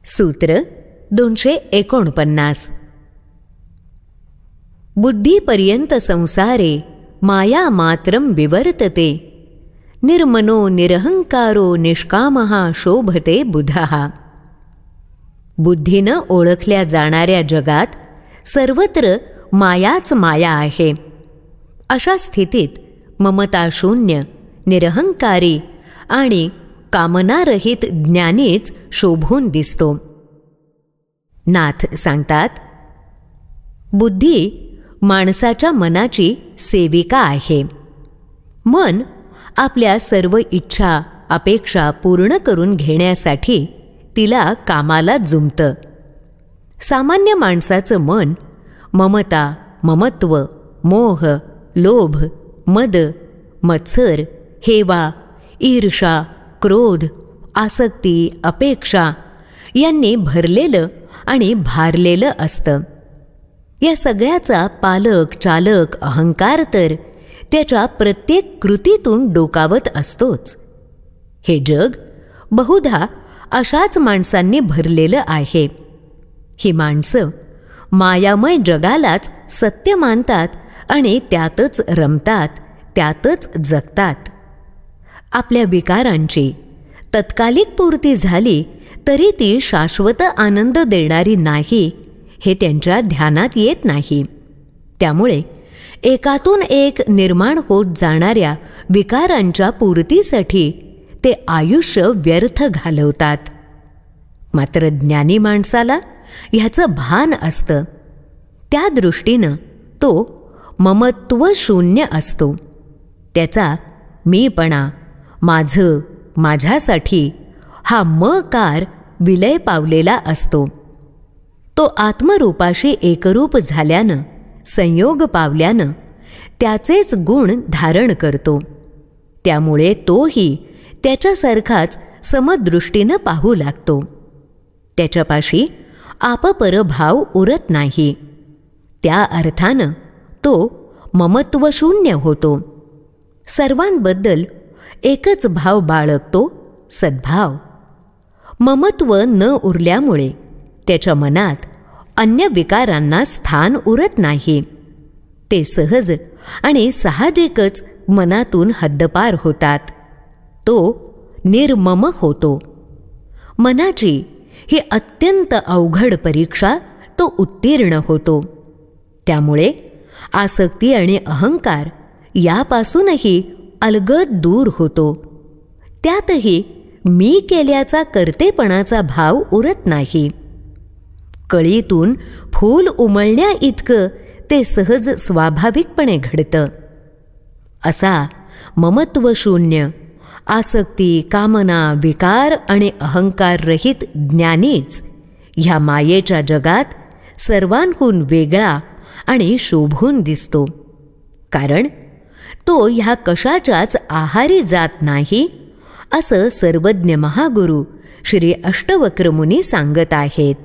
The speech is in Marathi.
सूत्र 249. बुद्धीपर्यंत संसारे माया मात्रं विवर्तते, निर्मनो निरहंकारो निष्कामः शोभते बुधः. बुद्धीनं ओळखल्या जाणाऱ्या जगात सर्वत्र मायाच माया आहे. अशा स्थितीत ममता शून्य, निरहंकारी आणि कामनारहित ज्ञानीच शोभून दिसतो. नाथ सांगतात, बुद्धी माणसाच्या मनाची सेविका आहे. मन आपल्या सर्व इच्छा अपेक्षा पूर्ण करून घेण्यासाठी तिला कामाला जुंपतं. सामान्य माणसाचं मन ममता, ममत्व, मोह, लोभ, मद, मत्सर, हेवा, ईर्षा, क्रोध, आसक्ती, अपेक्षा यांनी भरलेलं आणि भारलेलं असतं. या सगळ्याचा पालक चालक अहंकार तर त्याच्या प्रत्येक कृतीतून डोकावत असतोच. हे जग बहुधा अशाच माणसांनी भरलेलं आहे. ही माणसं मायामय जगालाच सत्य मानतात आणि त्यातच रमतात, त्यातच जगतात. आपल्या विकारांची तत्कालिक पूर्ती झाली तरी ती शाश्वत आनंद देणारी नाही हे त्यांच्या ध्यानात येत नाही. त्यामुळे एकातून एक निर्माण होत जाणाऱ्या विकारांच्या पूर्तीसाठी ते आयुष्य व्यर्थ घालवतात. मात्र ज्ञानी माणसाला ह्याचं भान असतं. त्या दृष्टीनं तो ममत्व शून्य असतो. त्याचा मीपणा, माझं, माझ्यासाठी हा मकार विलय पावलेला असतो. तो आत्मरूपाशी एकरूप झाल्यानं, संयोग पावल्यानं त्याचेच गुण धारण करतो. त्यामुळे तोही त्याच्यासारखाच समदृष्टीनं पाहू लागतो. त्याच्यापाशी आपपरभाव उरत नाही. त्या अर्थानं तो ममत्वशून्य होतो. सर्वांबद्दल एकच भाव बाळगतो, सद्भाव. ममत्व न उरल्यामुळे त्याच्या मनात अन्य विकारांना स्थान उरत नाही. ते सहज आणि साहजिकच मनातून हद्दपार होतात. तो निर्मम होतो. मनाची ही अत्यंत अवघड परीक्षा तो उत्तीर्ण होतो. त्यामुळे आसक्ती आणि अहंकार यापासूनही अलगद दूर होतो. त्यातही मी केल्याचा कर्तेपणाचा भाव उरत नाही. कळीतून फूल उमलण्या इतकं ते सहज स्वाभाविकपणे घडतं. असा ममत्वशून्य, आसक्ती, कामना, विकार आणि अहंकार रहित ज्ञानीच ह्या मायेच्या जगात सर्वांहून वेगळा आणि शोभून दिसतो. कारण तो ह्या कशाच्याच आहारी जात नाही, असं सर्वज्ञ महागुरु श्री अष्टवक्र मुनी सांगत आहेत.